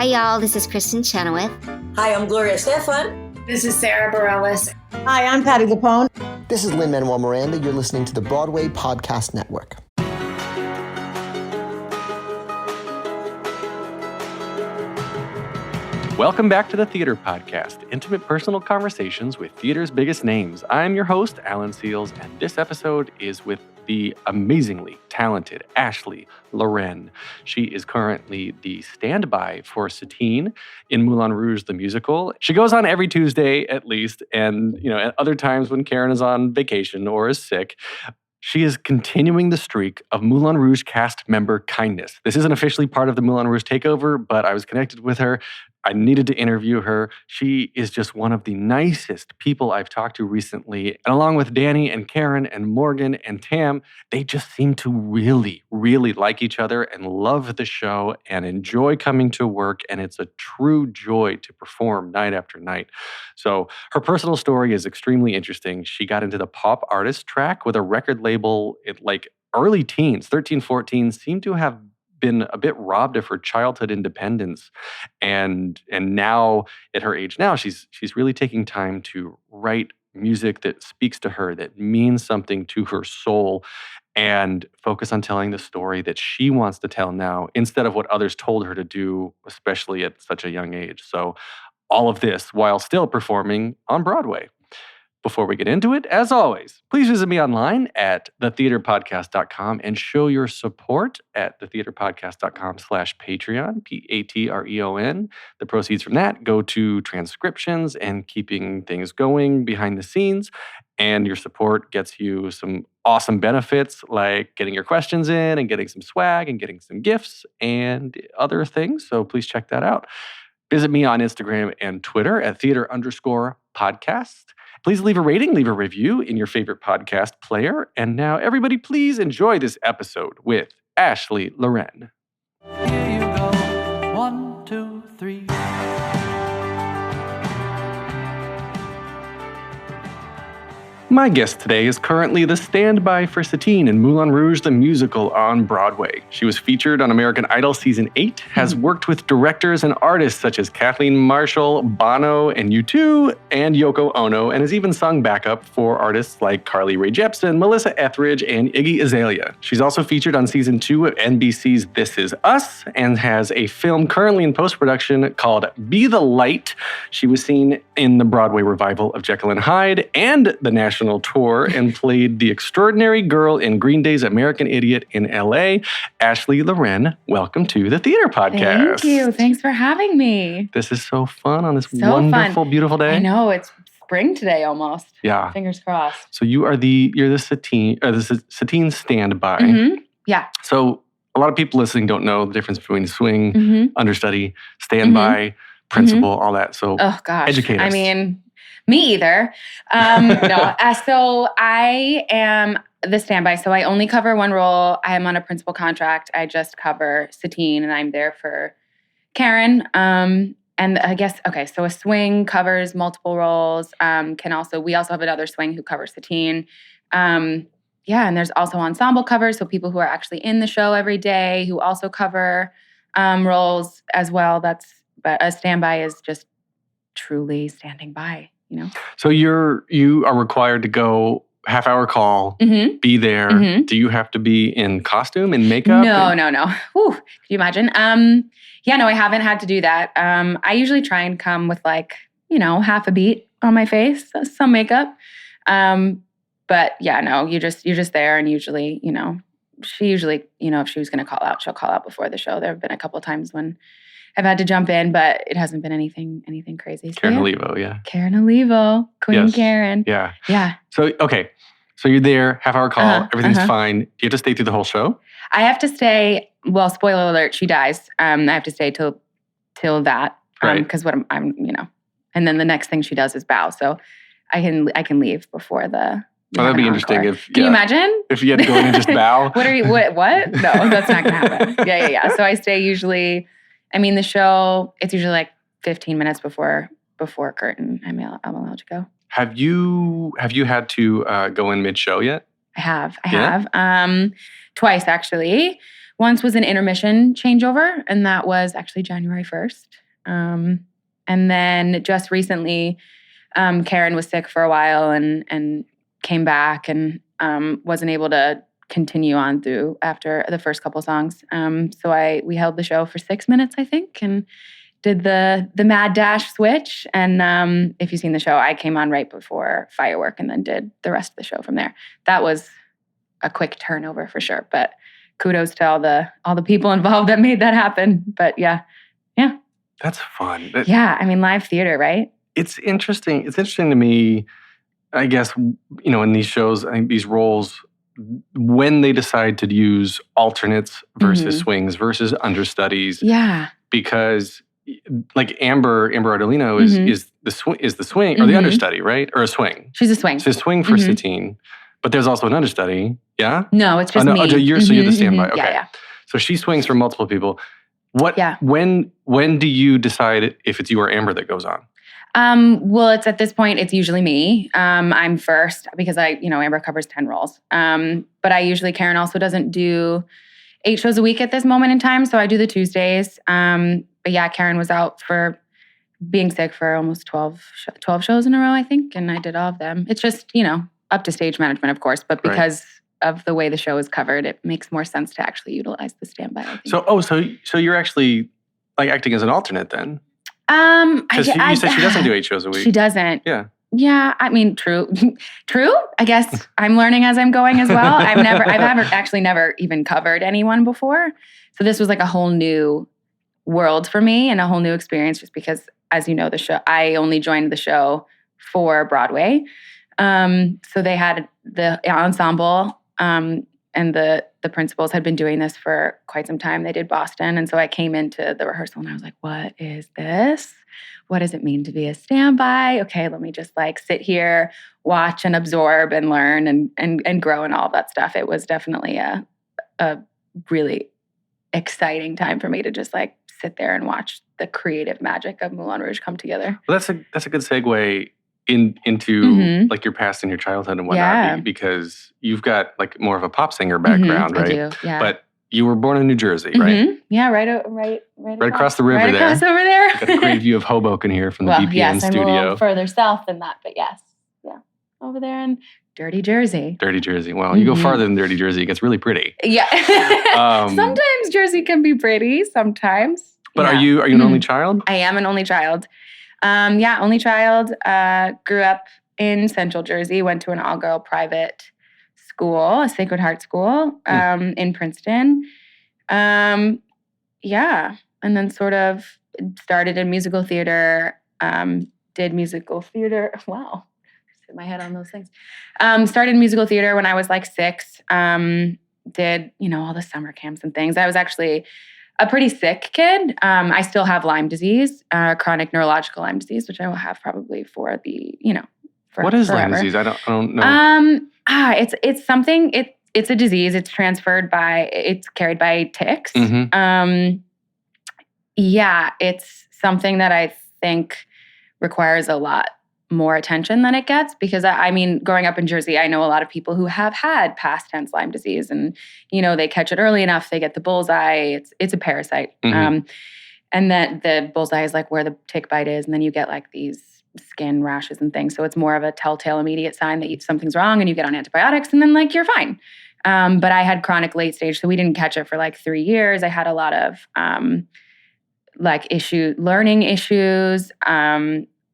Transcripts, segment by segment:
Hi, y'all. This is Kristen Chenoweth. Hi, I'm Gloria Stefan. This is Sarah Bareilles. Hi, I'm Patti LuPone. This is Lin-Manuel Miranda. You're listening to the Broadway Podcast Network. Welcome back to the Theater Podcast, intimate personal conversations with theater's biggest names. I'm your host, Alan Seals, and this episode is with the amazingly talented Ashley Loren. She is currently the standby for Satine in Moulin Rouge, the musical. She goes on every Tuesday at least, and at other times when Karen is on vacation or is sick. She is continuing the streak of Moulin Rouge cast member kindness. This isn't officially part of the Moulin Rouge takeover, but I was connected with her. I needed to interview her. She is just one of the nicest people I've talked to recently. And along with Danny and Karen and Morgan and Tam, they just seem to really, really like each other and love the show and enjoy coming to work. And it's a true joy to perform night after night. So her personal story is extremely interesting. She got into the pop artist track with a record label at like early teens, 13, 14, seemed to have been a bit robbed of her childhood independence. And now at her age now, she's really taking time to write music that speaks to her, that means something to her soul, and focus on telling the story that she wants to tell now instead of what others told her to do, especially at such a young age. So all of this while still performing on Broadway. Before we get into it, as always, please visit me online at thetheaterpodcast.com and show your support at thetheaterpodcast.com/Patreon, Patreon. The proceeds from that go to transcriptions and keeping things going behind the scenes. And your support gets you some awesome benefits like getting your questions in and getting some swag and getting some gifts and other things. So please check that out. Visit me on Instagram and Twitter at theater_podcast. Please leave a rating, leave a review in your favorite podcast player. And now, everybody, please enjoy this episode with Ashley Loren. Here you go. 1, 2, 3. My guest today is currently the standby for Satine in Moulin Rouge, the musical on Broadway. She was featured on American Idol Season 8, has worked with directors and artists such as Kathleen Marshall, Bono and U2, and Yoko Ono, and has even sung backup for artists like Carly Rae Jepsen, Melissa Etheridge, and Iggy Azalea. She's also featured on Season 2 of NBC's This Is Us, and has a film currently in post-production called Be the Light. She was seen in the Broadway revival of Jekyll and Hyde and the national tour and played the extraordinary girl in Green Day's American Idiot in LA. Ashley Loren, welcome to the Theater Podcast. Thank you. Thanks for having me. This is so fun on this wonderful, beautiful day. I know, it's spring today almost. Yeah. Fingers crossed. So you're the Satine standby. Mm-hmm. Yeah. So a lot of people listening don't know the difference between swing, understudy, standby, principal, all that. So educate us. I mean, me either. So I am the standby. So I only cover one role. I am on a principal contract. I just cover Satine, and I'm there for Karen. And I guess, so a swing covers multiple roles. We also have another swing who covers Satine. And there's also ensemble covers. So people who are actually in the show every day who also cover roles as well. But a standby is just truly standing by. So you are required to go half-hour call, be there. Do you have to be in costume and makeup? No. Whew, could you imagine? I haven't had to do that. I usually try and come with half a beat on my face, some makeup. But you're just there, and usually, she usually, if she was going to call out, she'll call out before the show. There have been a couple of times when I've had to jump in, but it hasn't been anything crazy. Karen Olivo, yeah. Karen Olivo, Queen yes. Karen. Yeah. Yeah. So, so you're there, half-hour call, everything's fine. Do you have to stay through the whole show? I have to stay, well, spoiler alert, she dies. I have to stay till that. Because what I'm, and then the next thing she does is bow. So I can leave before the that'd be interesting if... Can you imagine? If you had to go in and just bow? What? No, that's not going to happen. Yeah. So I stay usually... the show, it's usually like 15 minutes before curtain. I'm allowed to go. Have you had to go in mid-show yet? I have. Twice, actually. Once was an intermission changeover, and that was actually January 1st. And then just recently, Karen was sick for a while and came back and wasn't able to continue on through after the first couple songs. So we held the show for 6 minutes, I think, and did the mad dash switch. And if you've seen the show, I came on right before Firework and then did the rest of the show from there. That was a quick turnover for sure, but kudos to all the people involved that made that happen. But yeah. That's fun. Yeah, I mean, live theater, right? It's interesting. It's interesting to me, I guess, in these shows, I think these roles, when they decide to use alternates versus swings versus understudies. Yeah. Because like Amber Ardolino is the swing or the understudy, right? Or a swing. She's a swing. She's a swing for Satine. But there's also an understudy, yeah? No, it's just me. So you're the standby. Okay. Yeah. So she swings for multiple people. Yeah. When do you decide if it's you or Amber that goes on? Well, it's at this point, it's usually me. I'm first because Amber covers 10 roles. But Karen also doesn't do 8 shows a week at this moment in time. So I do the Tuesdays. But yeah, Karen was out for being sick for almost 12 shows in a row, I think. And I did all of them. It's just, up to stage management, of course. But because of the way the show is covered, it makes more sense to actually utilize the standby, I think. So you're actually like acting as an alternate then? Because you said she doesn't do 8 shows a week. She doesn't. Yeah. Yeah, I mean, true. I guess I'm learning as I'm going as well. I've never even covered anyone before. So this was like a whole new world for me and a whole new experience just because, as you know, I only joined the show for Broadway. So they had the ensemble, and the principals had been doing this for quite some time. They did Boston. And so I came into the rehearsal and I was like, what is this? What does it mean to be a standby? Okay, let me just sit here, watch and absorb and learn and grow and all of that stuff. It was definitely a really exciting time for me to just sit there and watch the creative magic of Moulin Rouge come together. Well, that's a good segue into your past and your childhood and whatnot, because you've got more of a pop singer background, right? I do, yeah. But you were born in New Jersey, right? Yeah, right across the river right there. Across over there. Got a great view of Hoboken here from the BPN studio. I'm a little further south than that, but yes. Yeah. Over there in Dirty Jersey. Well, you go farther than Dirty Jersey, it gets really pretty. Yeah. Sometimes Jersey can be pretty, sometimes. But are you an only child? I am an only child. Only child. Grew up in Central Jersey, went to an all-girl private school, a Sacred Heart school in Princeton. And then sort of started in musical theater, did musical theater. Wow, just hit my head on those things. Started musical theater when I was 6. Did, all the summer camps and things. I was actually a pretty sick kid. I still have Lyme disease, chronic neurological Lyme disease, which I will have probably for the, for What is forever. Lyme disease? I don't know. It's something, it's a disease. It's carried by ticks. It's something that I think requires a lot more attention than it gets because growing up in Jersey, I know a lot of people who have had past tense Lyme disease and, they catch it early enough, they get the bullseye. It's a parasite. And that the bullseye is where the tick bite is. And then you get these skin rashes and things. So it's more of a telltale immediate sign that something's wrong and you get on antibiotics and then you're fine. But I had chronic late stage, so we didn't catch it for 3 years. I had a lot of learning issues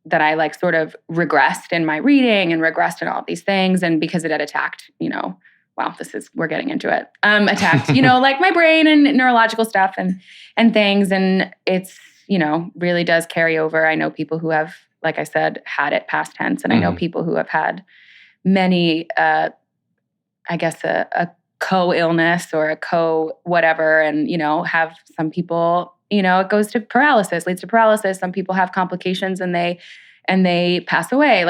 that I sort of regressed in my reading and regressed in all of these things. And because it had attacked, we're getting into it. Attacked, my brain and neurological stuff and things. And it's, really does carry over. I know people who have, like I said, had it past tense. And I know people who have had many, a co-illness or a co-whatever. And, have some people, it goes to paralysis, leads to paralysis. Some people have complications and they pass away.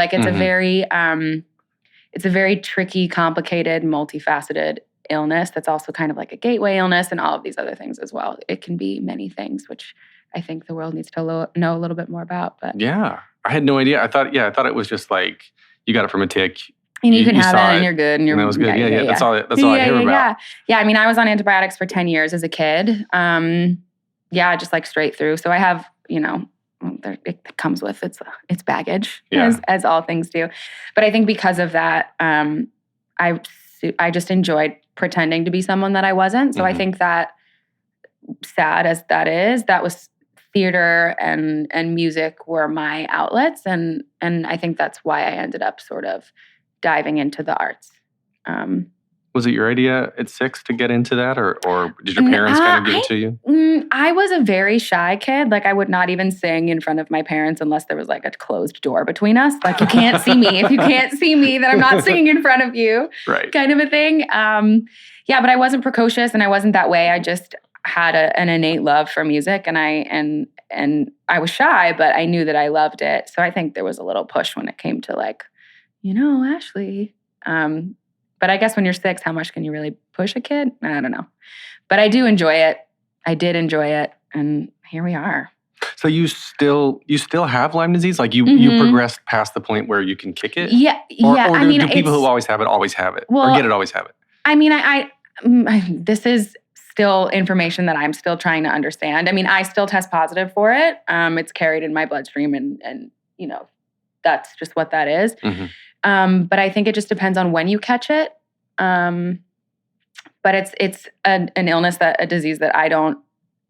It's a very tricky, complicated, multifaceted illness that's also kind of like a gateway illness and all of these other things as well. It can be many things, which I think the world needs to know a little bit more about. But yeah, I had no idea. I thought it was just you got it from a tick. And you can you have it saw and you're good and you're... And that was good. Yeah. That's all I hear about. Yeah, I mean, I was on antibiotics for 10 years as a kid. Just like straight through. So I have, it comes with its baggage, as all things do. But I think because of that, I just enjoyed pretending to be someone that I wasn't. So I think that, sad as that is, that was theater and music were my outlets. And I think that's why I ended up sort of diving into the arts. Was it your idea at 6 to get into that, or did your parents kind of give it to you? I was a very shy kid. Like, I would not even sing in front of my parents unless there was like a closed door between us. Like, you can't see me. If you can't see me, then I'm not singing in front of you. Right. Kind of a thing. But I wasn't precocious and I wasn't that way. I just had an innate love for music, and I was shy, but I knew that I loved it. So I think there was a little push when it came to like, Ashley. But I guess when you're 6, how much can you really push a kid? I don't know. But I do enjoy it. I did enjoy it. And here we are. So you still have Lyme disease? Like you progressed past the point where you can kick it? Yeah. Or do people who always have it or get it always have it? I mean, I this is still information that I'm still trying to understand. I mean, I still test positive for it. It's carried in my bloodstream and that's just what that is. Mm-hmm. But I think it just depends on when you catch it. But it's an illness, a disease that I don't,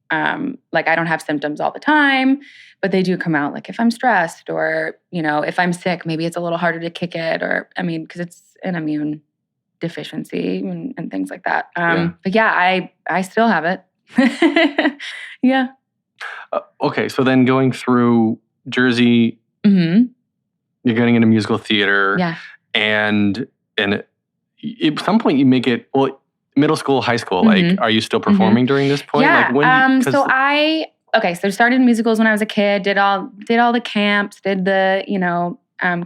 I don't have symptoms all the time, but they do come out like if I'm stressed or, if I'm sick, maybe it's a little harder to kick it because it's an immune deficiency and things like that. But I still have it. Yeah. Okay. So then going through Jersey, you're getting into musical theater. Yeah. And at some point you make it, middle school, high school, like, are you still performing during this point? Yeah. Like when, so started in musicals when I was a kid, did all the camps, did the,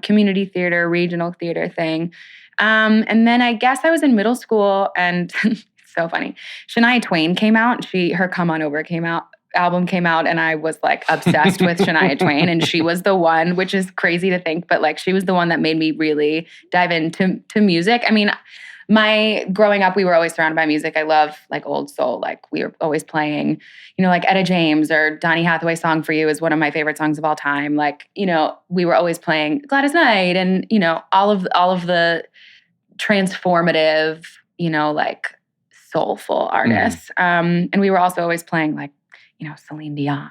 community theater, regional theater thing. And then I guess I was in middle school and it's so funny. Shania Twain came out, her Come On Over album came out, and I was like obsessed with Shania Twain, and she was the one, which is crazy to think, but like she was the one that made me really dive into music. I mean, growing up, we were always surrounded by music. I love like old soul. Like we were always playing, like Etta James or Donny Hathaway Song for You is one of my favorite songs of all time. Like, we were always playing Gladys Knight and, all of the transformative, like soulful artists. And we were also always playing like, Celine Dion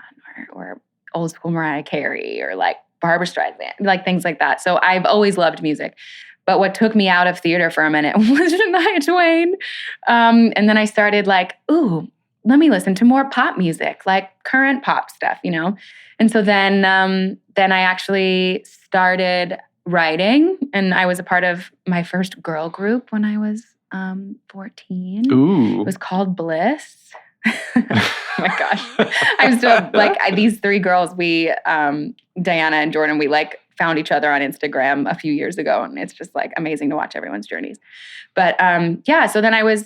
or old school Mariah Carey or like Barbra Streisand, like things like that. So I've always loved music. But what took me out of theater for a minute was Shania Twain. And then I started like, ooh, let me listen to more pop music, like current pop stuff, And so then I actually started writing, and I was a part of my first girl group when I was 14. Ooh. It was called Bliss. Oh my gosh. I'm still like these 3 girls, we, Diana and Jordan, we like found each other on Instagram a few years ago, and it's just like amazing to watch everyone's journeys. But so then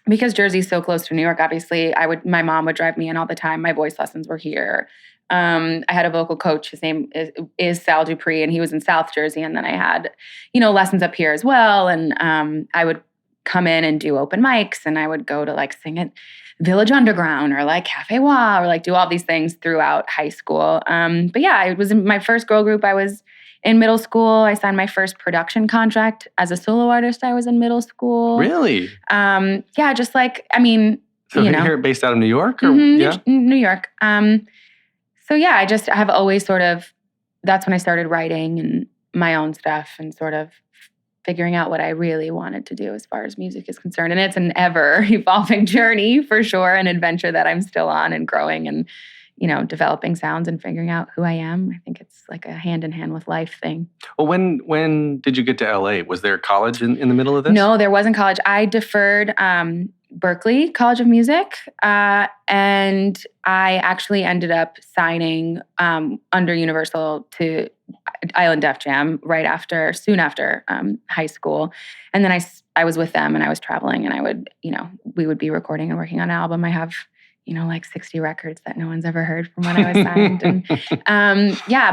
because Jersey's so close to New York, obviously my mom would drive me in all the time. My voice lessons were here. I had a vocal coach. His name is Sal Dupree, and he was in South Jersey. And then I had, lessons up here as well. And I would come in and do open mics, and I would go to like sing at Village Underground or like Cafe Wa or like do all these things throughout high school. But yeah, it was in my first girl group. I was in middle school. I signed my first production contract as a solo artist. I was in middle school. Really? Yeah, just like, I mean, so you're based out of New York? Or, New York. So yeah, I have always that's when I started writing and my own stuff and sort of figuring out what I really wanted to do as far as music is concerned. And it's an ever evolving journey for sure, an adventure that I'm still on and growing and, developing sounds and figuring out who I am. I think it's like a hand in hand with life thing. Well, when did you get to LA? Was there college in the middle of this? No, there wasn't college. I deferred Berklee College of Music. And I actually ended up signing under Universal to Island Def Jam soon after high school. And then I was with them and I was traveling, and I would, we would be recording and working on an album. I have, like 60 records that no one's ever heard from when I was signed. And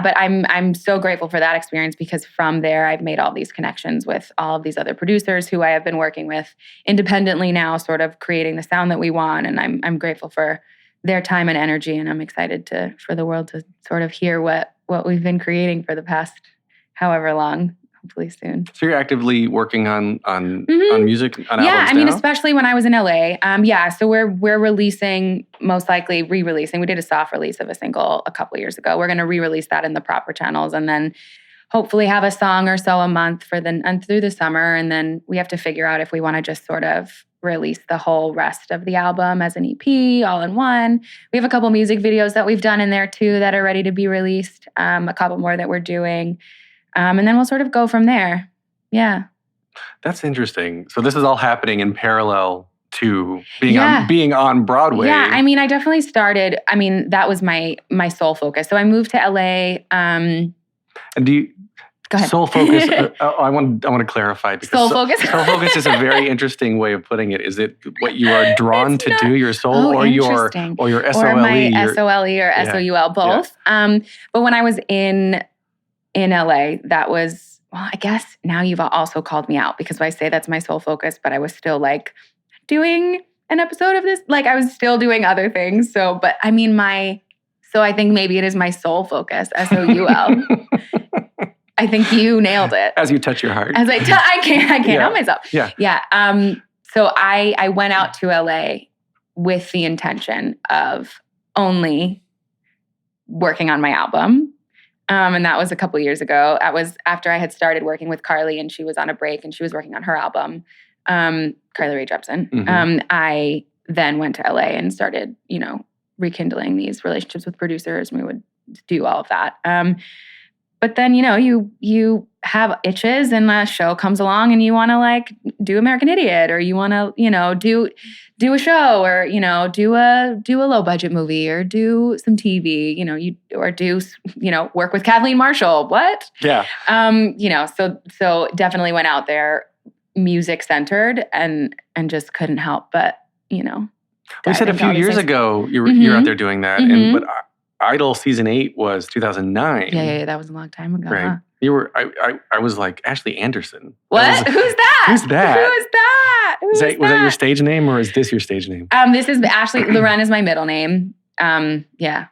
but I'm so grateful for that experience because from there I've made all these connections with all of these other producers who I have been working with independently now, sort of creating the sound that we want. And I'm grateful for their time and energy. And I'm excited for the world to sort of hear what we've been creating for the past however long. Hopefully soon. So you're actively working on music, on albums I mean, now? especially when I was in LA. So we're releasing, most likely re-releasing. We did a soft release of a single a couple years ago. We're going to re-release that in the proper channels, and then hopefully have a song or so a month and through the summer. And then we have to figure out if we want to just sort of release the whole rest of the album as an EP all in one. We have a couple music videos that we've done in there too that are ready to be released. A couple more that we're doing. And then we'll sort of go from there. Yeah. That's interesting. So this is all happening in parallel to being on Broadway. Yeah, I mean, I definitely started, that was my sole focus. So I moved to LA. And do you... Go ahead. Soul focus, I want to clarify. Because soul focus? Soul focus is a very interesting way of putting it. Is it what you are drawn to do, your soul, or your SOLE? Or my SOLE or SOUL, both. Yeah. But when I was in LA, that was, well, I guess now you've also called me out because I say that's my sole focus, but I was still like doing an episode of this. Like I was still doing other things. So I think maybe it is my sole focus, SOUL. I think you nailed it. As you touch your heart. As I can't help myself. Yeah. Yeah. So I went out to LA with the intention of only working on my album. And that was a couple years ago. That was after I had started working with Carly and she was on a break and she was working on her album, Carly Rae Jepsen. Mm-hmm. I then went to LA and started, rekindling these relationships with producers, and we would do all of that. But then, you have itches and a show comes along and you want to like do American Idiot, or you want to, do a show, or, do a low budget movie, or do some TV, work with Kathleen Marshall. What? Yeah. So definitely went out there music centered and just couldn't help but, We said a few years ago you're out there doing that. Mm-hmm. But Idol season 8 was 2009. Yeah, that was a long time ago. Right. Huh? You were. I was like Ashley Anderson. What? Who's that? Who's that? Was that your stage name, or is this your stage name? This is Ashley. Loren is my middle name. Yeah.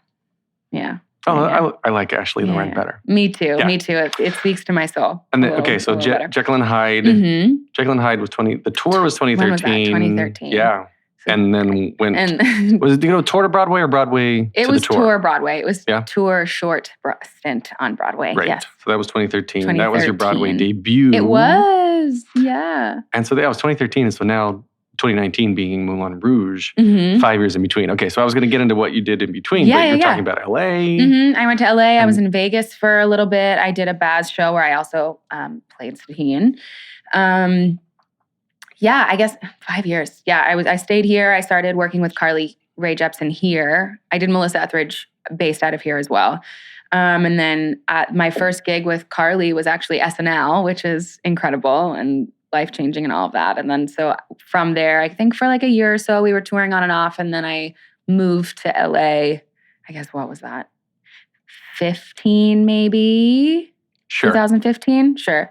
Oh, I like Ashley Loren better. Me too. Yeah. Me too. It speaks to my soul. And then, so Jekyll and Hyde. Mm-hmm. Jekyll and Hyde was the tour was 2013. When was that? 2013. Yeah. And then was it tour to Broadway or Broadway to the tour? It was tour Broadway. It was tour short stint on Broadway. Right. Yes. So that was 2013. That was your Broadway debut. It was. Yeah. And so that was 2013. And so now 2019 being Moulin Rouge, 5 years in between. Okay, so I was going to get into what you did in between, but you're talking about LA. Mm-hmm. I went to LA. I was in Vegas for a little bit. I did a Baz show where I also played Satine. I guess 5 years. Yeah, I stayed here. I started working with Carly Rae Jepsen here. I did Melissa Etheridge based out of here as well. And then my first gig with Carly was actually SNL, which is incredible and life-changing and all of that. And then so from there, I think for like a year or so, we were touring on and off. And then I moved to LA, I guess, what was that? 15 maybe? Sure. 2015? Sure.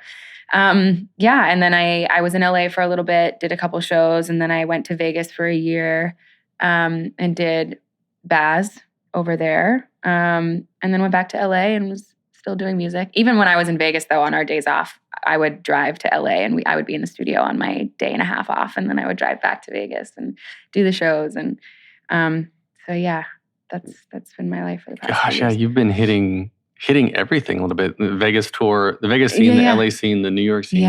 And then I was in LA for a little bit, did a couple shows, and then I went to Vegas for a year and did Baz over there, and then went back to LA and was still doing music. Even when I was in Vegas, though, on our days off, I would drive to LA and I would be in the studio on my day and a half off, and then I would drive back to Vegas and do the shows. And that's been my life for the past Gosh, years. Yeah, you've been hitting everything a little bit. The Vegas tour, the Vegas scene, the LA scene, the New York scene.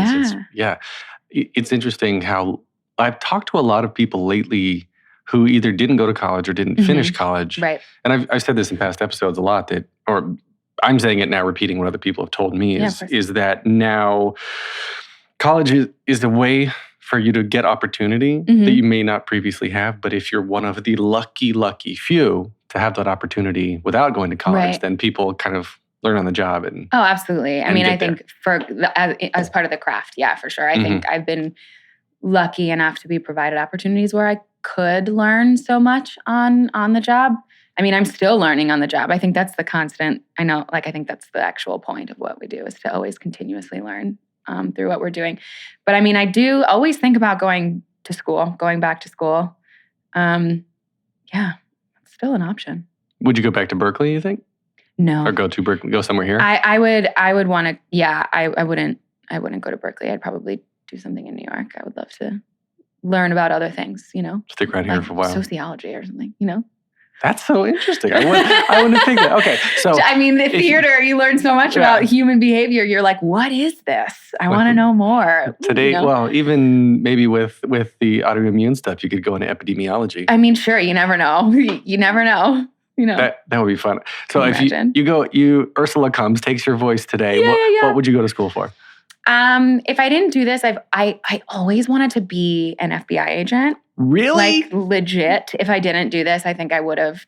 It's interesting how I've talked to a lot of people lately who either didn't go to college or didn't finish college. Right. And I've said this in past episodes a lot or I'm saying it now, repeating what other people have told me is that now college is a way for you to get opportunity that you may not previously have. But if you're one of the lucky few to have that opportunity without going to college, then people kind of learn on the job. Oh, absolutely. I mean, I think as part of the craft, yeah, for sure. I think I've been lucky enough to be provided opportunities where I could learn so much on the job. I mean, I'm still learning on the job. I think that's the constant. I know, like, I think that's the actual point of what we do is to always continuously learn through what we're doing. But I mean, I do always think about going back to school. Yeah, it's still an option. Would you go back to Berklee, you think? No. Or go somewhere here? I would want to, I wouldn't go to Berklee. I'd probably do something in New York. I would love to learn about other things, Stick right here for a while. Sociology or something, That's so interesting. I wouldn't think that. Okay, so I mean, the theater, you learn so much about human behavior. You're like, what is this? I want to know more. Today, well, even maybe with the autoimmune stuff, you could go into epidemiology. I mean, sure, you never know. You never know. That would be fun. So if imagine? you Ursula comes, takes your voice today. What would you go to school for? If I didn't do this, I always wanted to be an FBI agent. Really? Like legit. If I didn't do this, I think I would have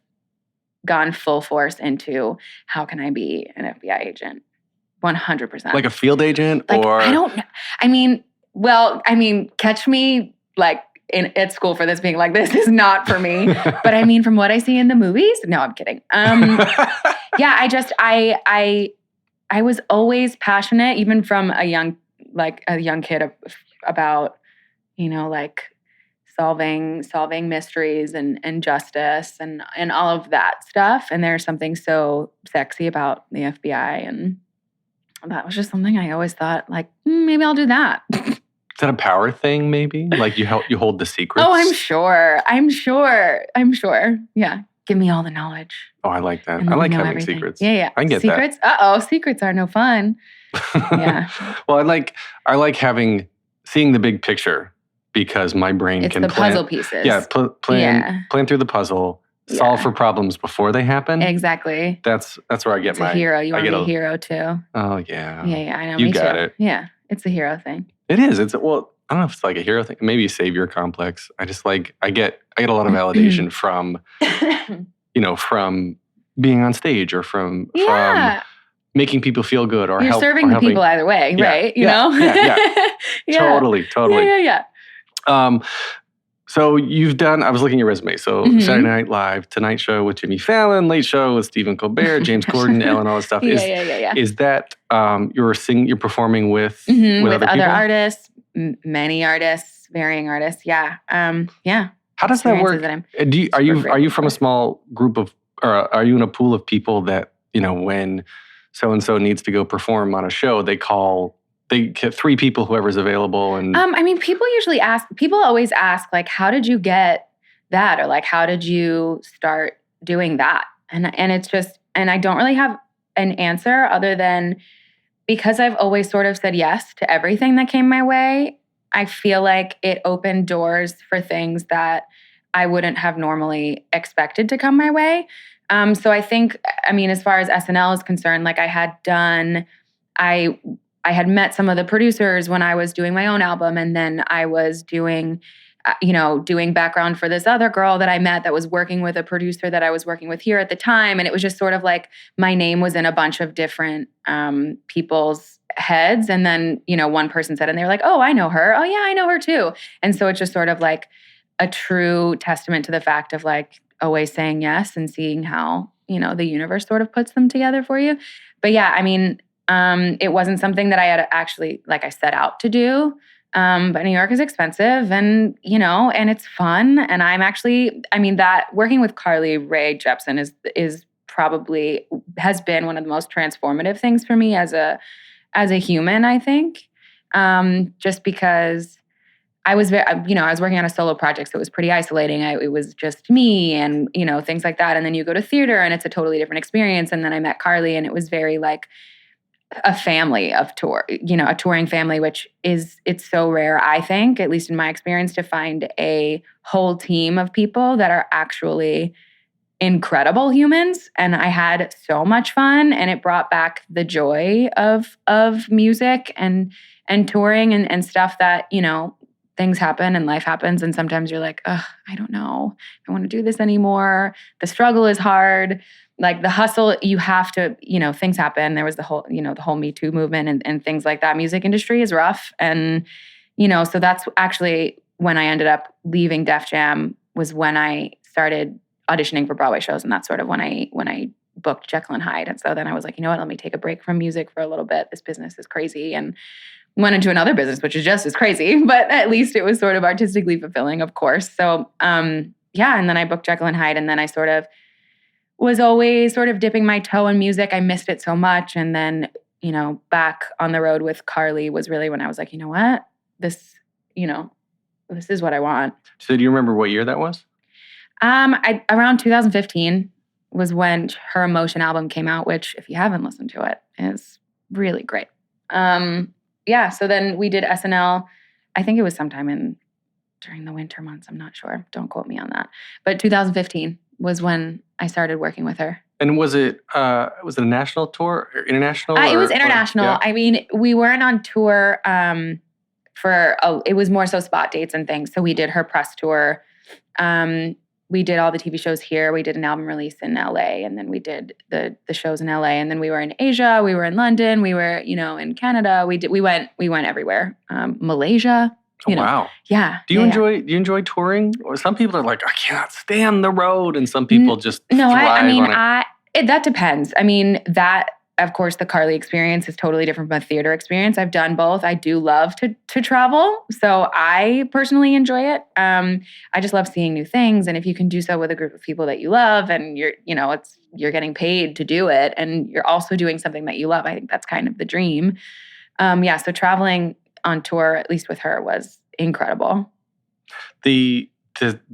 gone full force into how can I be an FBI agent? 100%. Like a field agent or? I don't know. I mean, catch me like at school for this being like, this is not for me. But I mean, from what I see in the movies, no, I'm kidding. I was always passionate, even from a young kid about, like solving mysteries and justice and all of that stuff. And there's something so sexy about the FBI. And that was just something I always thought, like, maybe I'll do that. Is that a power thing, maybe? Like you hold the secrets? Oh, I'm sure. Yeah. Give me all the knowledge. Oh, I like that. I like having secrets. Yeah. I can get secrets? that. Secrets are no fun. Yeah. Well, I like seeing the big picture because my brain it's can the plan. Puzzle pieces. Yeah, plan through the puzzle, solve for problems before they happen. Exactly. That's where I get it's a hero. You want to be a hero too. Oh, yeah. Yeah, I know. You me got too. it. Yeah, it's a hero thing. It is. I don't know if it's like a hero thing. Maybe a savior complex. I just I get a lot of validation from, from being on stage or from making people feel good or you're serving the people either way, right? Yeah. Totally. Yeah. So you've done, I was looking at your resume. So Saturday Night Live, Tonight Show with Jimmy Fallon, Late Show with Stephen Colbert, James Corden, Ellen, all that stuff. Is that you're performing with other artists, many artists, varying artists? Yeah. How does that work? Are you from a small group of, or are you in a pool of people that, when so-and-so needs to go perform on a show, they get 3 people, whoever's available? And I mean, people always ask, like, how did you get that? Or like, how did you start doing that? And it's just, and I don't really have an answer other than because I've always sort of said yes to everything that came my way. I feel like it opened doors for things that I wouldn't have normally expected to come my way. So I think, as far as SNL is concerned, like I had met some of the producers when I was doing my own album, and then I was doing background for this other girl that I met that was working with a producer that I was working with here at the time. And it was just sort of like my name was in a bunch of different people's heads. And then, one person said, and they were like, oh, I know her. Oh, yeah, I know her too. And so it's just sort of like a true testament to the fact of like always saying yes and seeing how, the universe sort of puts them together for you. But yeah, it wasn't something that I had actually, like I set out to do. But New York is expensive and, and it's fun. And I'm actually, that working with Carly Rae Jepsen is probably has been one of the most transformative things for me as a human, I think. Just because I was I was working on a solo project, so it was pretty isolating. It was just me and, things like that. And then you go to theater and it's a totally different experience. And then I met Carly and it was very like a family of tour, a touring family, which it's so rare, I think, at least in my experience, to find a whole team of people that are actually incredible humans. And I had so much fun, and it brought back the joy of music and touring and stuff that, things happen and life happens. And sometimes you're like, ugh, I don't know. I don't want to do this anymore. The struggle is hard. Like the hustle, you have to, things happen. There was the whole Me Too movement and things like that. Music industry is rough. And, so that's actually when I ended up leaving Def Jam was when I started auditioning for Broadway shows, and that's sort of when I booked Jekyll and Hyde. And so then I was like, you know what, let me take a break from music for a little bit. This business is crazy. And went into another business, which is just as crazy, but at least it was sort of artistically fulfilling, of course. So, and then I booked Jekyll and Hyde, and then I sort of was always sort of dipping my toe in music. I missed it so much. And then, back on the road with Carly was really when I was like, you know what, this is what I want. So do you remember what year that was? Around 2015 was when her Emotion album came out, which if you haven't listened to it, is really great. So then we did SNL. I think it was sometime during the winter months. I'm not sure. Don't quote me on that. But 2015 was when I started working with her. And was it a national tour or international? It was international. Yeah. I mean, we weren't on tour it was more so spot dates and things. So we did her press tour. We did all the TV shows here. We did an album release in LA, and then we did the shows in LA, and then we were in Asia, we were in London, we were, in Canada. We went everywhere. Malaysia. Wow. Yeah. Do you enjoy touring? Or some people are like, I cannot stand the road, and some people just thrive on it. That depends. I mean, of course, the Carly experience is totally different from a theater experience. I've done both. I do love to travel, so I personally enjoy it. I just love seeing new things, and if you can do so with a group of people that you love, and you're getting paid to do it, and you're also doing something that you love, I think that's kind of the dream. So traveling on tour, at least with her, was incredible. The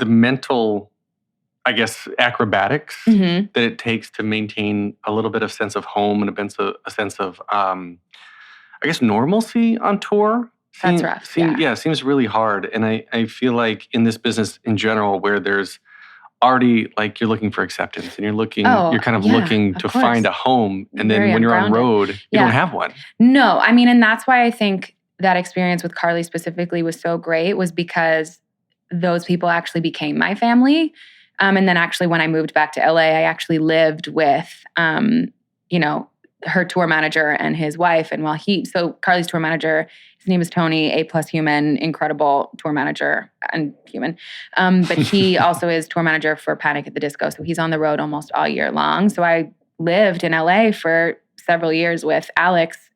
mental, I guess, acrobatics Mm-hmm. that it takes to maintain a little bit of sense of home and a sense of, I guess, normalcy on tour. That's rough. Seems really hard. And I feel like in this business in general, where there's already like you're looking for acceptance and you're looking to find a home. And then when you're on road, you don't have one. No, I mean, and that's why I think that experience with Carly specifically was so great, was because those people actually became my family. And then actually when I moved back to LA, I actually lived with, her tour manager and his wife. And so Carly's tour manager, his name is Tony, A+ human, incredible tour manager and human. But he also is tour manager for Panic at the Disco. So he's on the road almost all year long. So I lived in LA for several years with Alex.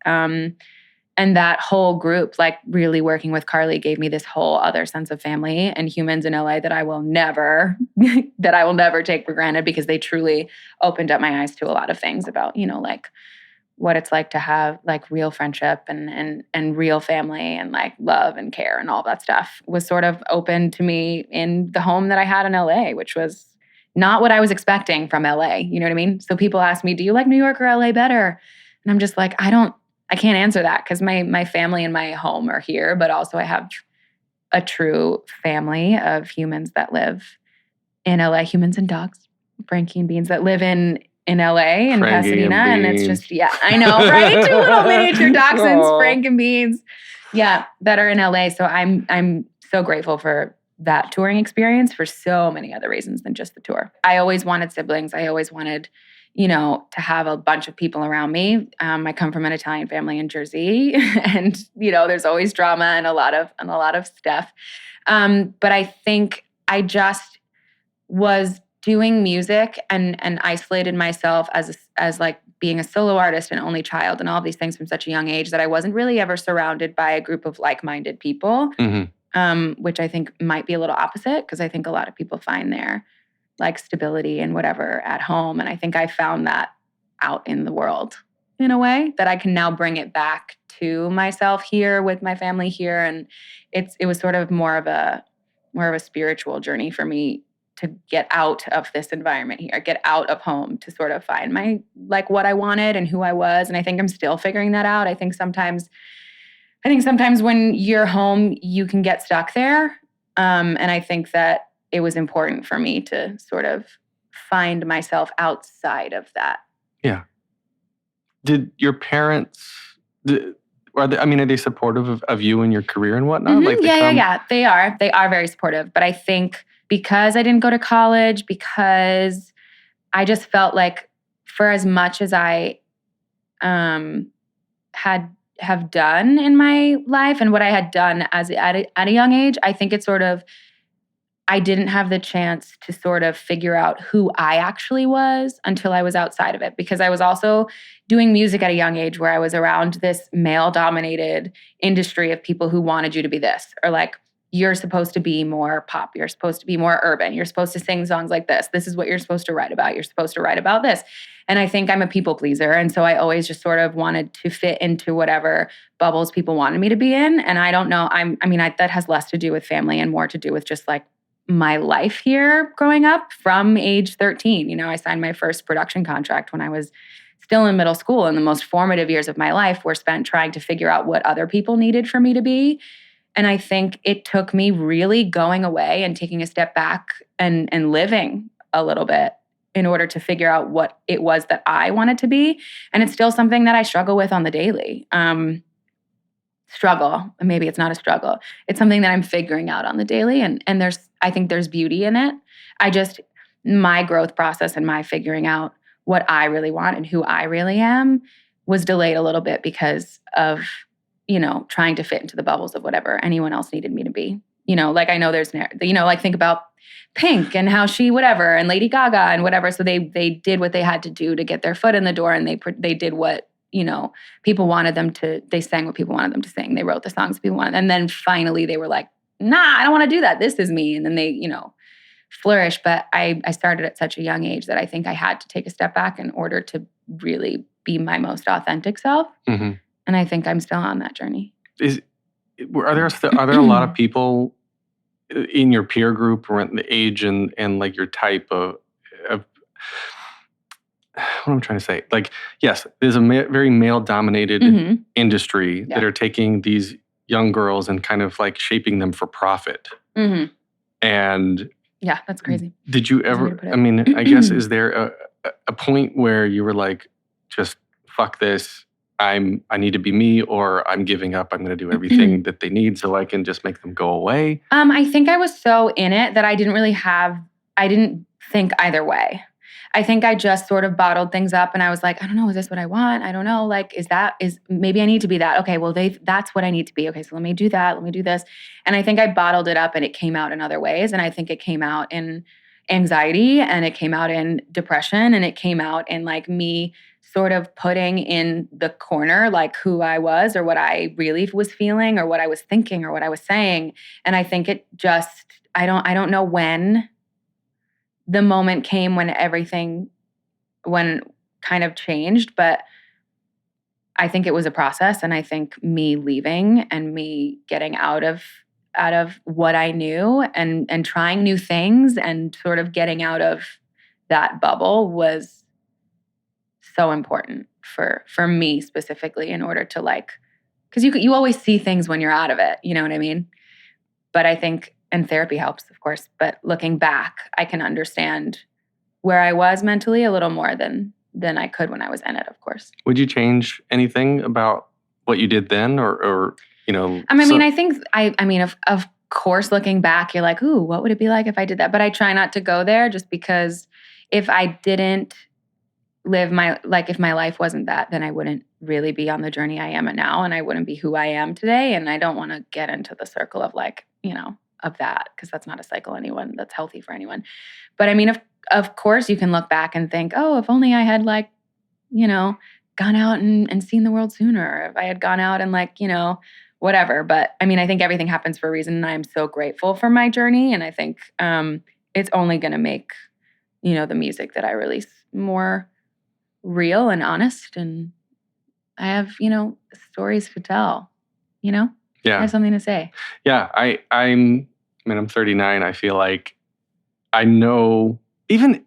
And that whole group, like really working with Carly, gave me this whole other sense of family and humans in LA that I will never take for granted, because they truly opened up my eyes to a lot of things about, like what it's like to have like real friendship and real family and like love and care and all that stuff was sort of open to me in the home that I had in LA, which was not what I was expecting from LA. You know what I mean? So people ask me, do you like New York or LA better? And I'm just like, I can't answer that, because my family and my home are here, but also I have a true family of humans that live in LA, humans and dogs, Frankie and Beans, that live in LA and Pasadena. And it's just, I know, right? Two little miniature dachshunds, Frank and Beans, that are in LA. So I'm so grateful for that touring experience for so many other reasons than just the tour. I always wanted siblings. I always wanted to have a bunch of people around me. I come from an Italian family in Jersey, and there's always drama and a lot of stuff. But I think I just was doing music and isolated myself as like being a solo artist and only child and all of these things from such a young age, that I wasn't really ever surrounded by a group of like-minded people, which I think might be a little opposite, because I think a lot of people find their like stability and whatever at home. And I think I found that out in the world in a way that I can now bring it back to myself here with my family here. And it was sort of more of a spiritual journey for me to get out of this environment here, get out of home, to sort of find my, like what I wanted and who I was. And I think I'm still figuring that out. I think sometimes when you're home, you can get stuck there. And I think that it was important for me to sort of find myself outside of that. Yeah. Did your parents, are they supportive of you and your career and whatnot? Mm-hmm. Like They are. They are very supportive. But I think because I didn't go to college, because I just felt like for as much as I have done in my life and what I had done at a young age, I think it sort of, I didn't have the chance to sort of figure out who I actually was until I was outside of it, because I was also doing music at a young age where I was around this male-dominated industry of people who wanted you to be this, or like, you're supposed to be more pop, you're supposed to be more urban, you're supposed to sing songs like this is what you're supposed to write about, you're supposed to write about this. And I think I'm a people pleaser, and so I always just sort of wanted to fit into whatever bubbles people wanted me to be in. And I don't know, that has less to do with family and more to do with just like my life here growing up from age 13. You know, I signed my first production contract when I was still in middle school, and the most formative years of my life were spent trying to figure out what other people needed for me to be. And I think it took me really going away and taking a step back and living a little bit in order to figure out what it was that I wanted to be. And it's still something that I struggle with on the daily. Maybe it's not a struggle. It's something that I'm figuring out on the daily. And I think there's beauty in it. My growth process and my figuring out what I really want and who I really am was delayed a little bit because of, trying to fit into the bubbles of whatever anyone else needed me to be. Like I know there's, like think about Pink and how she whatever, and Lady Gaga and whatever. So they did what they had to do to get their foot in the door, and they did what, people wanted them to, they sang what people wanted them to sing. They wrote the songs people wanted. And then finally they were like, nah, I don't want to do that. This is me. And then they, flourish. But I started at such a young age that I think I had to take a step back in order to really be my most authentic self. Mm-hmm. And I think I'm still on that journey. Are there a lot of people in your peer group or the age and like your type of what I'm trying to say? Like, yes, there's a very male-dominated mm-hmm. industry that are taking these young girls and kind of like shaping them for profit. Mm-hmm. And yeah, that's crazy. Did you ever? I mean, I guess is there a point where you were like, just fuck this? I need to be me, or I'm giving up. I'm going to do everything that they need so I can just make them go away. I think I was so in it that I didn't think either way. I think I just sort of bottled things up, and I was like, I don't know, is this what I want? I don't know. Like, maybe I need to be that. Okay, well, that's what I need to be. Okay, so let me do that. Let me do this. And I think I bottled it up, and it came out in other ways. And I think it came out in anxiety, and it came out in depression, and it came out in like me sort of putting in the corner like who I was or what I really was feeling or what I was thinking or what I was saying. And I think it just, I don't know when the moment came when when kind of changed, but I think it was a process. And I think me leaving and me getting out of what I knew and trying new things and sort of getting out of that bubble was so important for me specifically in order to like, because you always see things when you're out of it, you know what I mean? But I think, and therapy helps, of course, but looking back, I can understand where I was mentally a little more than I could when I was in it, of course. Would you change anything about what you did then or I think, of course, looking back, you're like, ooh, what would it be like if I did that? But I try not to go there just because if I didn't live if my life wasn't that, then I wouldn't really be on the journey I am at now, and I wouldn't be who I am today. And I don't want to get into the circle of like, of that, because that's not a cycle that's healthy for anyone. But I mean, of course you can look back and think, oh, if only I had like, gone out and seen the world sooner, or if I had gone out and like, whatever. But I mean, I think everything happens for a reason, and I'm so grateful for my journey. And I think it's only going to make, the music that I release more real and honest, and I have, stories to tell, Yeah. I have something to say. Yeah. I'm 39. I feel like I know even,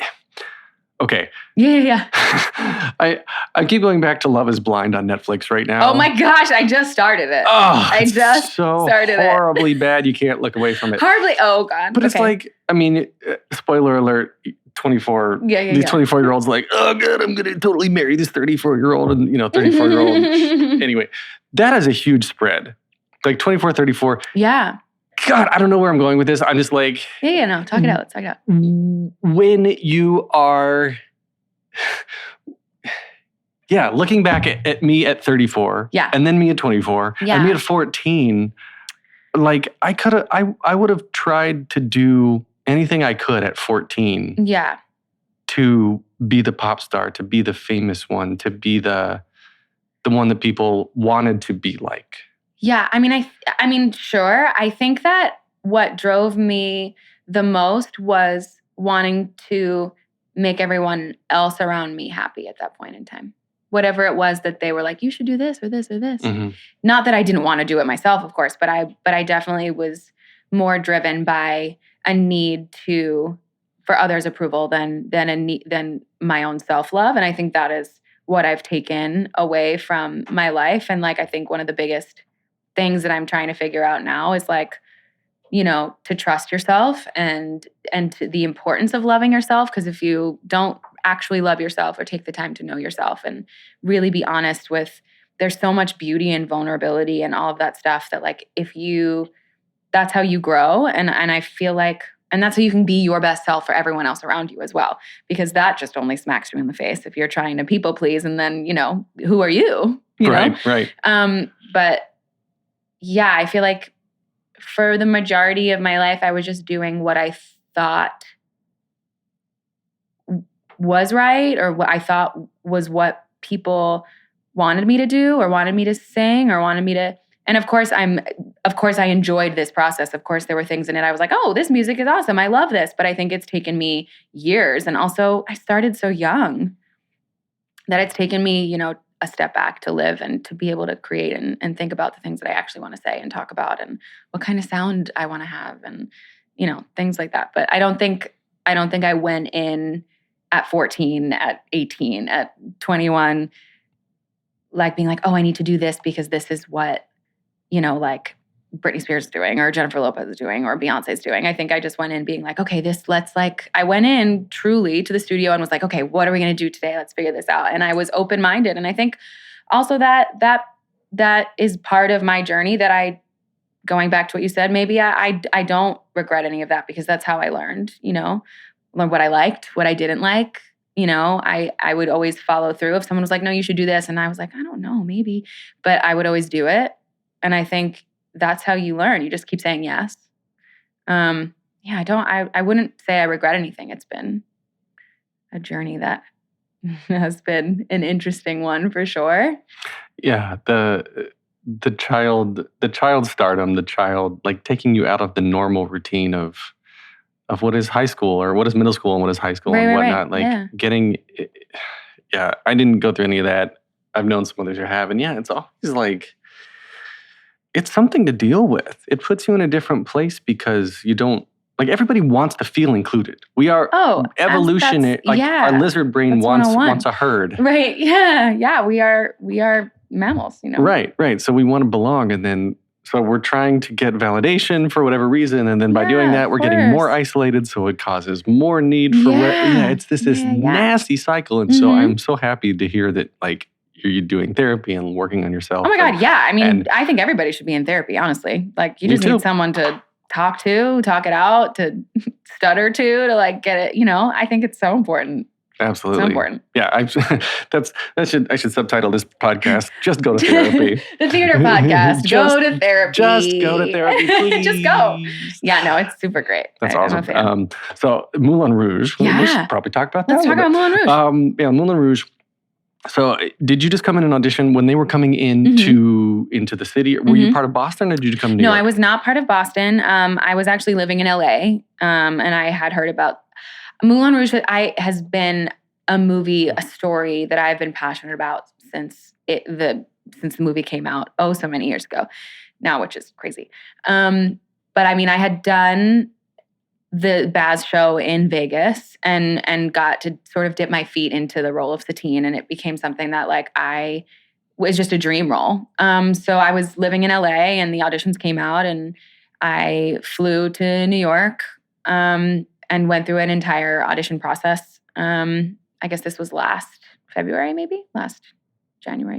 okay. Yeah. I keep going back to Love is Blind on Netflix right now. Oh my gosh, I just started it. Oh, I just started it. Horribly bad. You can't look away from it. Hardly. Oh God. But It's like, spoiler alert, 24, these 24-year-olds like, oh God, I'm going to totally marry this 34-year-old and, 34-year-old. Anyway, that is a huge spread. Like 24, 34. Yeah. God, I don't know where I'm going with this. I'm just like... No, talk it out. Let's talk it out. When you are... Yeah, looking back at me at 34. Yeah. And then me at 24. Yeah. And me at 14. Like, I would have tried to do anything I could at 14 Yeah. to be the pop star, to be the famous one, to be the one that people wanted to be like. Yeah, I mean, sure. I think that what drove me the most was wanting to make everyone else around me happy at that point in time. Whatever it was that they were like, you should do this or this or this. Mm-hmm. Not that I didn't want to do it myself, of course, but I definitely was more driven by a need for others' approval than my own self-love. And I think that is what I've taken away from my life. And like, I think one of the biggest things that I'm trying to figure out now is like, you know, to trust yourself and to the importance of loving yourself. Because if you don't actually love yourself or take the time to know yourself and really be honest with, there's so much beauty and vulnerability and all of that stuff that like, that's how you grow. And I feel like, and that's how you can be your best self for everyone else around you as well. Because that just only smacks you in the face if you're trying to people please. And then, you know, who are you? You know? Right. But yeah, I feel like for the majority of my life, I was just doing what I thought was right or what I thought was what people wanted me to do or wanted me to sing or wanted me to. And of course, I enjoyed this process. Of course, there were things in it I was like, oh, this music is awesome. I love this. But I think it's taken me years. And also, I started so young that it's taken me, you know, a step back to live and to be able to create and think about the things that I actually want to say and talk about and what kind of sound I want to have and, you know, things like that. But I don't think I went in at 14, at 18, at 21, like being like, oh, I need to do this because this is what, you know, like Britney Spears is doing or Jennifer Lopez is doing or Beyonce's doing. I think I just went in being like, okay, I went in truly to the studio and was like, okay, what are we going to do today? Let's figure this out. And I was open-minded. And I think also that is part of my journey that going back to what you said, maybe I don't regret any of that because that's how I learned, you know, learned what I liked, what I didn't like. You know, I would always follow through. If someone was like, no, you should do this. And I was like, I don't know, maybe. But I would always do it. And I think that's how you learn. You just keep saying yes. I wouldn't say I regret anything. It's been a journey that has been an interesting one for sure. Yeah. The child stardom, the child like taking you out of the normal routine of what is high school or what is middle school and what is high school and whatnot. I didn't go through any of that. I've known some others who have. And yeah, it's always like, it's something to deal with. It puts you in a different place because you don't, like everybody wants to feel included. We are evolutionary. Our lizard brain wants a herd. Right. Yeah. Yeah. We are mammals, you know. Right. So we want to belong. And then, so we're trying to get validation for whatever reason. And then by doing that, we're getting more isolated. So it causes more need for, it's this nasty cycle. And so I'm so happy to hear that like, you're doing therapy and working on yourself. Oh my God, yeah. I mean, I think everybody should be in therapy, honestly. Like, you just need someone to talk it out, to stutter to like get it, you know? I think it's so important. Absolutely. So important. Yeah, I should subtitle this podcast, Just Go to Therapy. The theater podcast, Go to Therapy. Just go to therapy, please. Just go. Yeah, no, it's super great. That's awesome. I'm a fan. So Moulin Rouge. Yeah. We should probably talk about that. Let's talk about Moulin Rouge. Moulin Rouge. So did you just come in and audition when they were coming into the city? Were you part of Boston or did you come to New York? No, I was not part of Boston. I was actually living in LA and I had heard about Moulin Rouge. Has been a story that I've been passionate about since the movie came out so many years ago now, which is crazy. But I mean, I had done the Baz show in Vegas and got to sort of dip my feet into the role of Satine, and it became something that like was just a dream role. So I was living in LA and the auditions came out and I flew to New York and went through an entire audition process. I guess this was last January,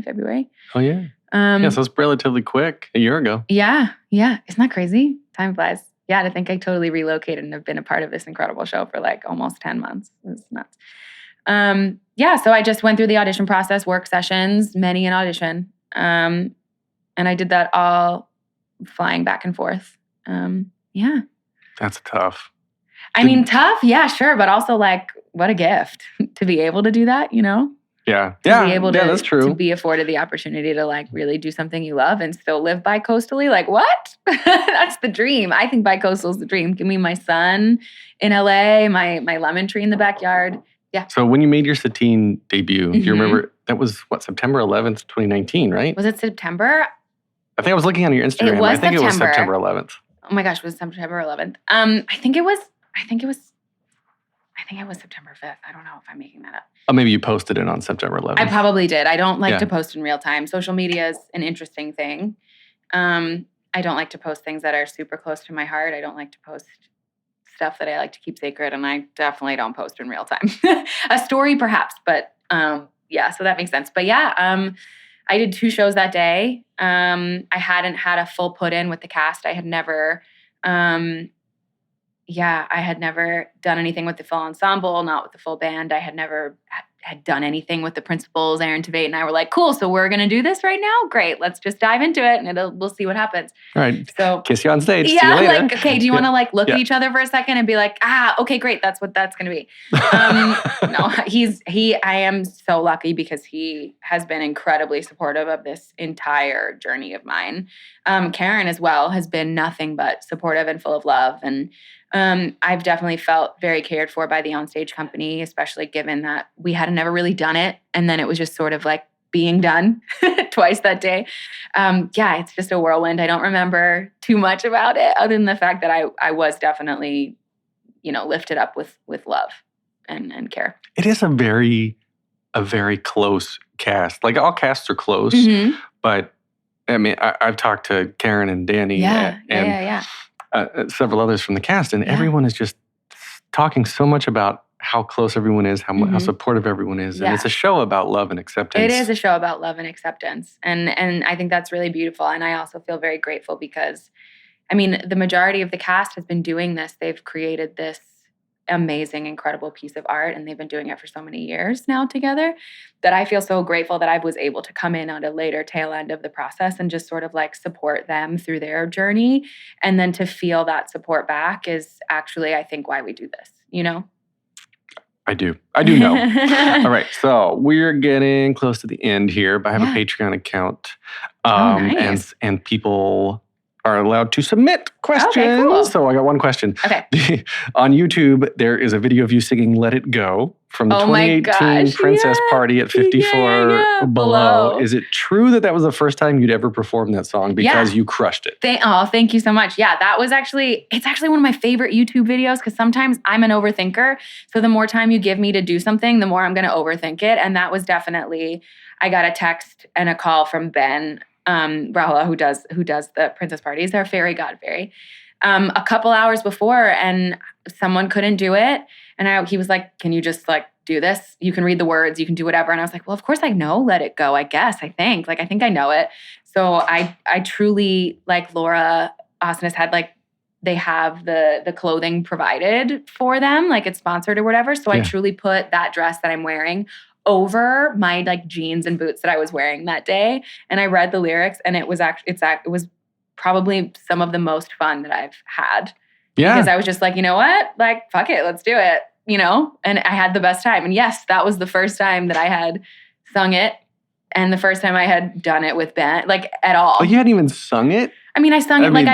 February. Oh yeah. So it's relatively quick, a year ago. Yeah. Isn't that crazy? Time flies. Yeah, to think I totally relocated and have been a part of this incredible show for like almost 10 months. It's nuts. So I just went through the audition process, work sessions, many an audition. And I did that all flying back and forth. That's tough. I mean, tough, yeah, sure, but also like, what a gift to be able to do that, you know? Yeah. To be able to, that's true. to be afforded the opportunity to like really do something you love and still live bi-coastally. Like, what? That's the dream. I think bi-coastal is the dream. Give me my sun in LA, my lemon tree in the backyard. Yeah. So when you made your Satine debut, do you remember, that was September 11th, 2019, right? Was it September? I think I was looking on your Instagram. Was I think it was September. September 11th. Oh my gosh, it was September 11th. I think it was September 5th. I don't know if I'm making that up. Oh, maybe you posted it on September 11th. I probably did. I don't like to post in real time. Social media is an interesting thing. I don't like to post things that are super close to my heart. I don't like to post stuff that I like to keep sacred, and I definitely don't post in real time. A story perhaps, but yeah, so that makes sense. But yeah, I did 2 shows that day. I hadn't had a full put in with the cast. I had never done anything with the full ensemble, not with the full band. I had never had done anything with the principals. Aaron Tveit and I were like, cool, so we're going to do this right now? Great, let's just dive into it and we'll see what happens. All right, so kiss you on stage. Yeah, see you later. like, okay, do you want to like look at each other for a second and be like, okay, great, that's what that's going to be. No, I am so lucky because he has been incredibly supportive of this entire journey of mine. Karen as well has been nothing but supportive and full of love. And I've definitely felt very cared for by the onstage company, especially given that we had never really done it. And then it was just sort of like being done twice that day. Yeah, it's just a whirlwind. I don't remember too much about it other than the fact that I was definitely, lifted up with love and care. It is a very close cast. Like all casts are close, but I mean, I've talked to Karen and Danny and several others from the cast, and everyone is just talking so much about how close everyone is, how supportive everyone is. And it's a show about love and acceptance. It is a show about love and acceptance. And I think that's really beautiful. And I also feel very grateful because, I mean, the majority of the cast has been doing this. They've created this amazing, incredible piece of art, and they've been doing it for so many years now together that I feel so grateful that I was able to come in on a later tail end of the process and just sort of like support them through their journey. And then to feel that support back is actually, I think, why we do this, I do know. All right. So we're getting close to the end here, but I have a Patreon account. Nice. And people are allowed to submit questions. Okay, cool. So I got one question. Okay. On YouTube, there is a video of you singing Let It Go from the 2018 Princess Party at 54 Below. Is it true that was the first time you'd ever performed that song because you crushed it? Thank you so much. Yeah, it's actually one of my favorite YouTube videos because sometimes I'm an overthinker. So the more time you give me to do something, the more I'm going to overthink it. And that was definitely, I got a text and a call from Ben Rahula, who does the Princess Parties, our fairy god fairy, a couple hours before, and someone couldn't do it. And he was like, can you just like do this? You can read the words, you can do whatever. And I was like, well, of course I know Let It Go, I guess, I think I know it. So I truly, like Laura Austin has had, like, they have the clothing provided for them, like it's sponsored or whatever. So I truly put that dress that I'm wearing over my like jeans and boots that I was wearing that day. And I read the lyrics, and it was probably some of the most fun that I've had. Yeah. Because I was just like, you know what? Like, fuck it, let's do it, And I had the best time. And yes, that was the first time that I had sung it, and the first time I had done it with Ben, like, at all. Oh, you hadn't even sung it? I mean, I sung it, like,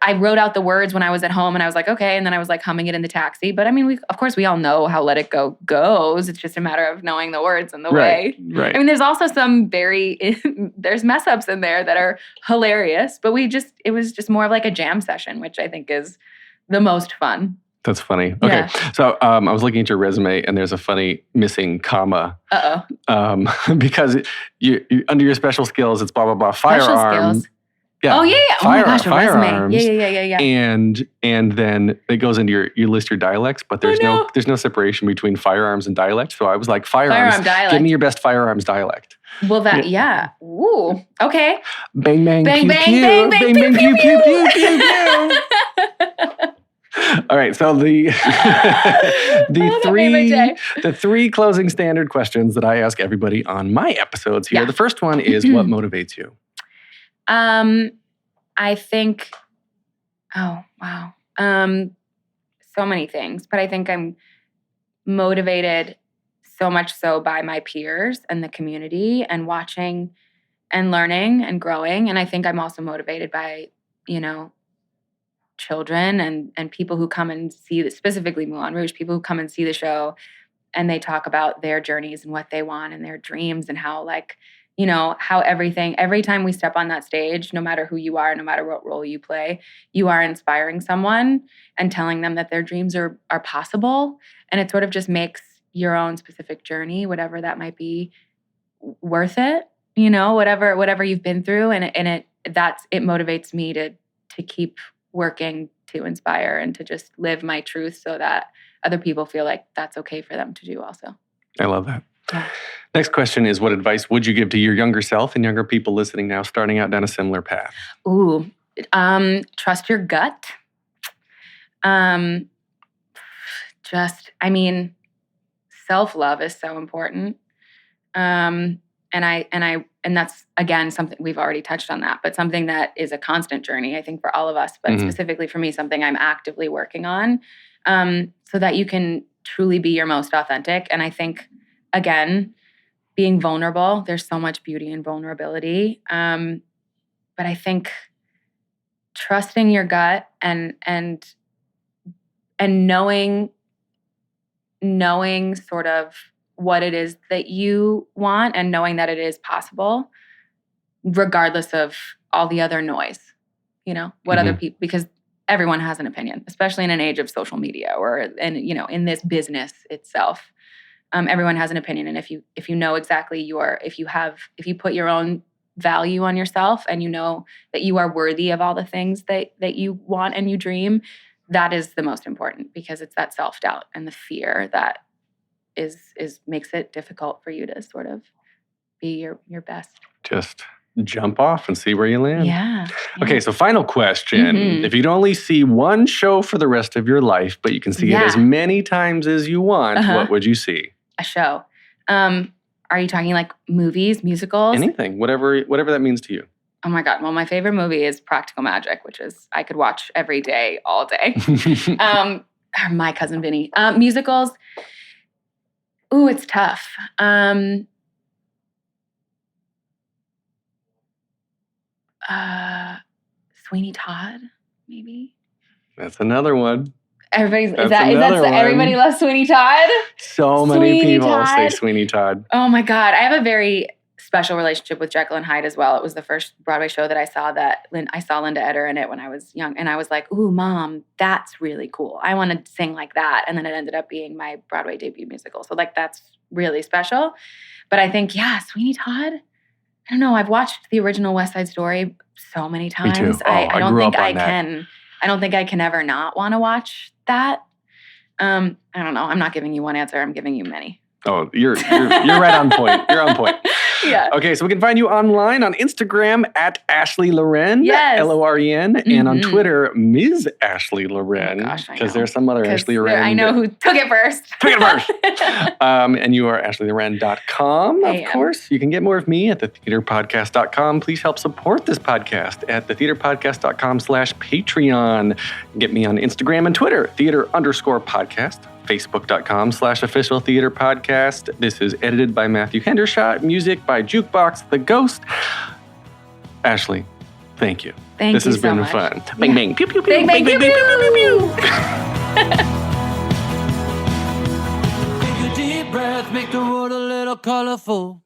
I wrote out the words when I was at home, and I was like, okay, and then I was like humming it in the taxi. But I mean, of course we all know how Let It Go goes. It's just a matter of knowing the words and the way. Right. I mean, there's also some there's mess ups in there that are hilarious, but it was just more of like a jam session, which I think is the most fun. That's funny. Okay. Yeah. So I was looking at your resume, and there's a funny missing comma. Because you under your special skills, it's blah, blah, blah, firearms. Yeah. Oh, yeah. Oh, my gosh, a resume. Yeah. And then it goes into you list your dialects, but there's no separation between firearms and dialects. So I was like, firearms, give me your best firearms dialect. Well, Ooh, okay. Bang, bang, bang, pew, bang, pew. bang, bang, bang, pew, pew, pew, pew, pew, pew. All right, so the three closing standard questions that I ask everybody on my episodes here. The first one is, what motivates you? I think, oh, wow. so many things. But I think I'm motivated so much so by my peers and the community and watching and learning and growing. And I think I'm also motivated by, children and people who come and see, specifically Moulin Rouge, people who come and see the show and they talk about their journeys and what they want and their dreams and how how every time we step on that stage, no matter who you are, no matter what role you play, you are inspiring someone and telling them that their dreams are possible. And it sort of just makes your own specific journey, whatever that might be, worth it, whatever you've been through. And it motivates me to keep working to inspire and to just live my truth so that other people feel like that's okay for them to do also. I love that. Yeah. Next question is, what advice would you give to your younger self and younger people listening now, starting out down a similar path? Ooh, trust your gut. Self-love is so important. And that's, again, something we've already touched on that, but something that is a constant journey, I think, for all of us, but specifically for me, something I'm actively working on, so that you can truly be your most authentic. And I think, again, being vulnerable, there's so much beauty in vulnerability. But I think trusting your gut and knowing sort of what it is that you want and knowing that it is possible, regardless of all the other noise, what other people, because everyone has an opinion, especially in an age of social media or in this business itself. Everyone has an opinion. And if you know exactly if you put your own value on yourself and you know that you are worthy of all the things that you want and you dream, that is the most important, because it's that self-doubt and the fear that makes it difficult for you to sort of be your best. Just jump off and see where you land. Yeah. Okay, so final question. If you'd only see one show for the rest of your life, but you can see it as many times as you want, what would you see? A show. Are you talking like movies, musicals? Anything, whatever that means to you. Oh my God. Well, my favorite movie is Practical Magic, which is I could watch every day, all day. My Cousin Vinny. Musicals. Ooh, it's tough. Sweeney Todd, maybe. That's another one. Everybody loves Sweeney Todd? So many people say Sweeney Todd. Oh my God. I have a very special relationship with Jekyll and Hyde as well. It was the first Broadway show that I saw I saw Linda Eder in it when I was young. And I was like, ooh, Mom, that's really cool. I want to sing like that. And then it ended up being my Broadway debut musical. So that's really special. But I think, Sweeney Todd. I don't know. I've watched the original West Side Story so many times. Me too. I don't think I can. I don't think I can ever not want to watch that. I don't know. I'm not giving you one answer. I'm giving you many. Oh, you're right on point. You're on point. Yeah. Okay, so we can find you online on Instagram at Ashley Loren, yes. Loren, and on Twitter, Ms. Ashley Loren. Oh gosh, I know. Because there's some other Ashley Loren. I know who took it first. And you are AshleyLoren.com, of course. You can get more of me at thetheaterpodcast.com. Please help support this podcast at thetheaterpodcast.com/Patreon. Get me on Instagram and Twitter, theater_podcast. Facebook.com/official theater podcast. This is edited by Matthew Hendershot. Music by Jukebox The Ghost. Ashley, thank you. This has been much. Fun. Bang, bang, pew, pew, pew. Bang, bang, pew, pew, pew, pew. Take a deep breath, make the world a little colorful.